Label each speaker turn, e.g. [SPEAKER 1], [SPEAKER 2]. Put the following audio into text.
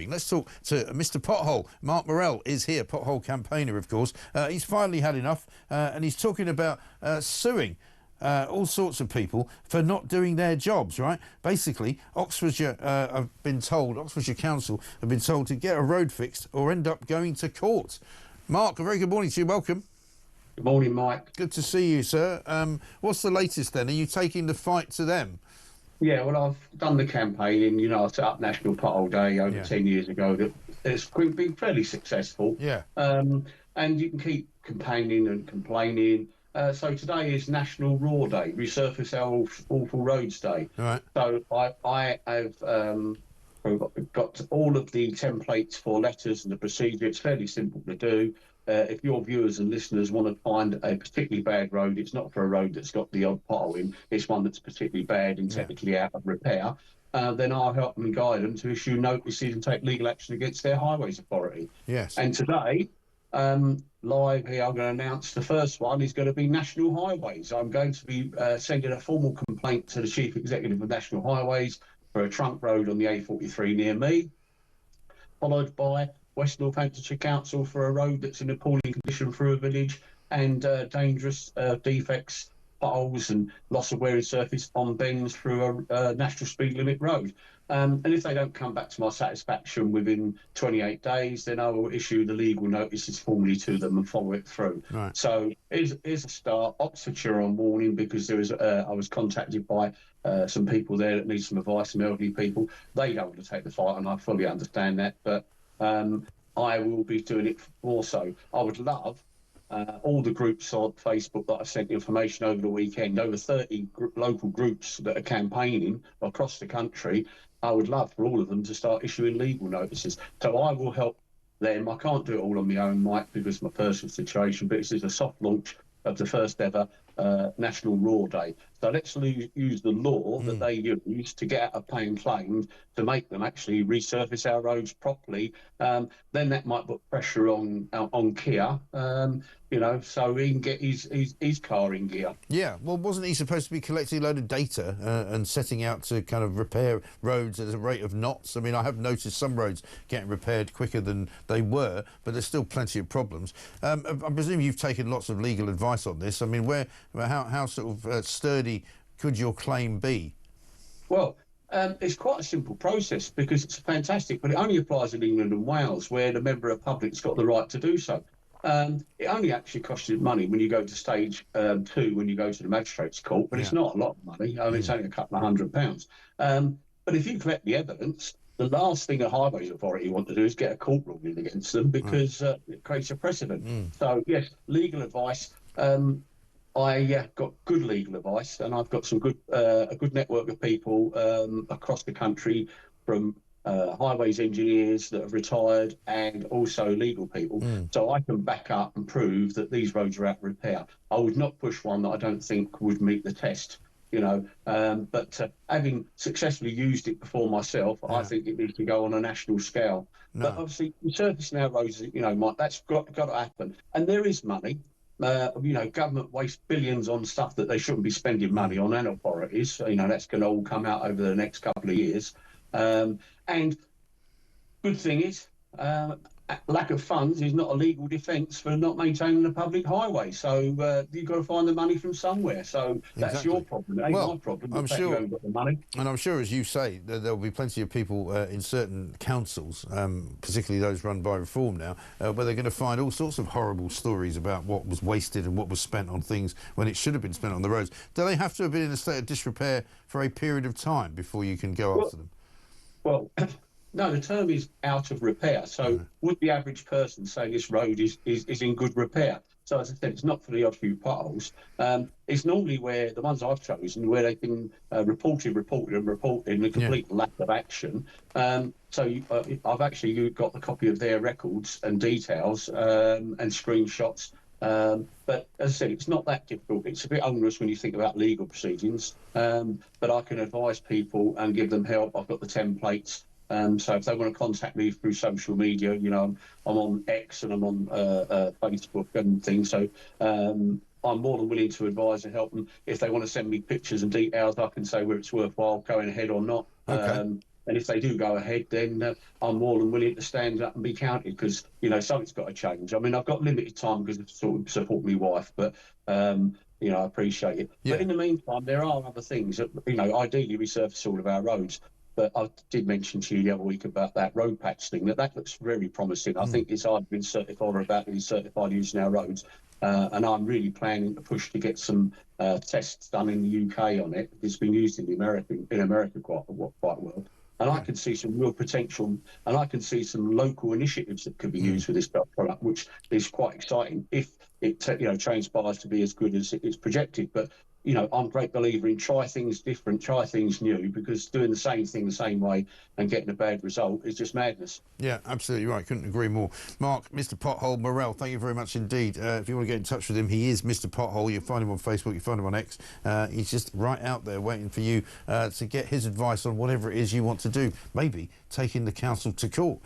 [SPEAKER 1] Let's talk to Mr. Pothole. Mark Morrell is here, Pothole campaigner, of course. He's finally had enough, and he's talking about suing all sorts of people for not doing their jobs, right? Basically, Oxfordshire Oxfordshire Council have been told to get a road fixed or end up going to court. Mark, a very good morning to you. Welcome.
[SPEAKER 2] Good morning, Mike.
[SPEAKER 1] Good to see you, sir. What's the latest then? Are you taking the fight to them?
[SPEAKER 2] Yeah, well, I've done the campaigning. You know, I set up National Pothole Day over 10 years ago. It's been fairly successful.
[SPEAKER 1] Yeah.
[SPEAKER 2] And you can keep campaigning and complaining. So today is National Raw Day, Resurface Our Awful Roads Day.
[SPEAKER 1] All right.
[SPEAKER 2] So I have got all of the templates for letters and the procedure. It's fairly simple to do. If your viewers and listeners want to find a particularly bad road, it's not for a road that's got the odd pothole in, it's one that's particularly bad and technically out of repair, then I'll help them and guide them to issue notices and take legal action against their highways authority.
[SPEAKER 1] Yes.
[SPEAKER 2] And today, live here, I'm going to announce the first one is going to be National Highways. I'm going to be sending a formal complaint to the Chief Executive of National Highways for a trunk road on the A43 near me, followed by West Northamptonshire Council for a road that's in appalling condition through a village and dangerous defects, potholes and loss of wearing surface on bends through a national speed limit road. And if they don't come back to my satisfaction within 28 days, then I will issue the legal notices formally to them and follow it through.
[SPEAKER 1] Right.
[SPEAKER 2] So here's a start. Oxfordshire on warning because there is I was contacted by some people there that need some advice, some elderly people. They don't want to take the fight, and I fully understand that, but I will be doing it also. I would love all the groups on Facebook that I've sent information over the weekend, over 30 local groups that are campaigning across the country. I would love for all of them to start issuing legal notices. So I will help them. I can't do it all on my own, Mike, because of my personal situation, but this is a soft launch of the first ever National Raw Day. So let's use the law that they use to get out of paying claims to make them actually resurface our roads properly. Then that might put pressure on Kia, you know, so he can get his car in gear.
[SPEAKER 1] Yeah, well, wasn't he supposed to be collecting a load of data and setting out to kind of repair roads at a rate of knots? I mean, I have noticed some roads getting repaired quicker than they were, but there's still plenty of problems. I presume you've taken lots of legal advice on this. I mean, how sort of sturdy could your claim be? Well,
[SPEAKER 2] it's quite a simple process because it's fantastic, but it only applies in England and Wales, where the member of public's got the right to do so. It only actually costs you money when you go to stage 2, when you go to the magistrates' court, but it's not a lot of money. I mean, it's only a couple of £100. But if you collect the evidence, the last thing a highways authority want to do is get a court ruling against them because it creates a precedent. So, yes, legal advice. I got good legal advice, and I've got some a good network of people across the country, from highways engineers that have retired and also legal people. So I can back up and prove that these roads are out of repair. I would not push one that I don't think would meet the test, you know, but having successfully used it before myself, I think it needs to go on a national scale. But obviously, resurfacing our roads, you know, Mike, that's got to happen. And there is money. You know, government wastes billions on stuff that they shouldn't be spending money on, and authorities. You know, that's going to all come out over the next couple of years. And good thing is, lack of funds is not a legal defence for not maintaining the public highway. So you've got to find the money from somewhere. So that's your problem. It ain't my problem.
[SPEAKER 1] I'm sure.
[SPEAKER 2] You haven't got the money.
[SPEAKER 1] And I'm sure, as you say, there'll be plenty of people in certain councils, particularly those run by Reform now, where they're going to find all sorts of horrible stories about what was wasted and what was spent on things when it should have been spent on the roads. Do they have to have been in a state of disrepair for a period of time before you can go after them?
[SPEAKER 2] Well, no, the term is out of repair. So would the average person say this road is in good repair? So as I said, it's not for the odd few potholes. It's normally where the ones I've chosen, where they've been reported, and a complete lack of action. So I've actually got the copy of their records and details and screenshots. But as I said, it's not that difficult. It's a bit onerous when you think about legal proceedings. But I can advise people and give them help. I've got the templates. So if they want to contact me through social media, you know, I'm on X and I'm on Facebook and things. So I'm more than willing to advise and help them. If they want to send me pictures and details, I can say whether it's worthwhile going ahead or not.
[SPEAKER 1] Okay.
[SPEAKER 2] And if they do go ahead, then I'm more than willing to stand up and be counted, because, you know, something's got to change. I mean, I've got limited time because of sort of support my wife, but, you know, I appreciate it.
[SPEAKER 1] Yeah.
[SPEAKER 2] But in the meantime, there are other things that, you know, ideally resurface all of our roads. But I did mention to you the other week about that road patch thing, that looks very promising. I think it's either been certified or about to be certified using our roads. And I'm really planning to push to get some tests done in the UK on it. It's been used in America quite well. And I can see some real potential, and I can see some local initiatives that could be used for this product, which is quite exciting if it transpires to be as good as it's projected. But you know, I'm a great believer in try things different, try things new, because doing the same thing the same way and getting a bad result is just madness.
[SPEAKER 1] Yeah, absolutely right. Couldn't agree more. Mark, Mr. Pothole Morrell, thank you very much indeed. If you want to get in touch with him, he is Mr. Pothole. You'll find him on Facebook, you find him on X. He's just right out there waiting for you to get his advice on whatever it is you want to do. Maybe taking the council to court.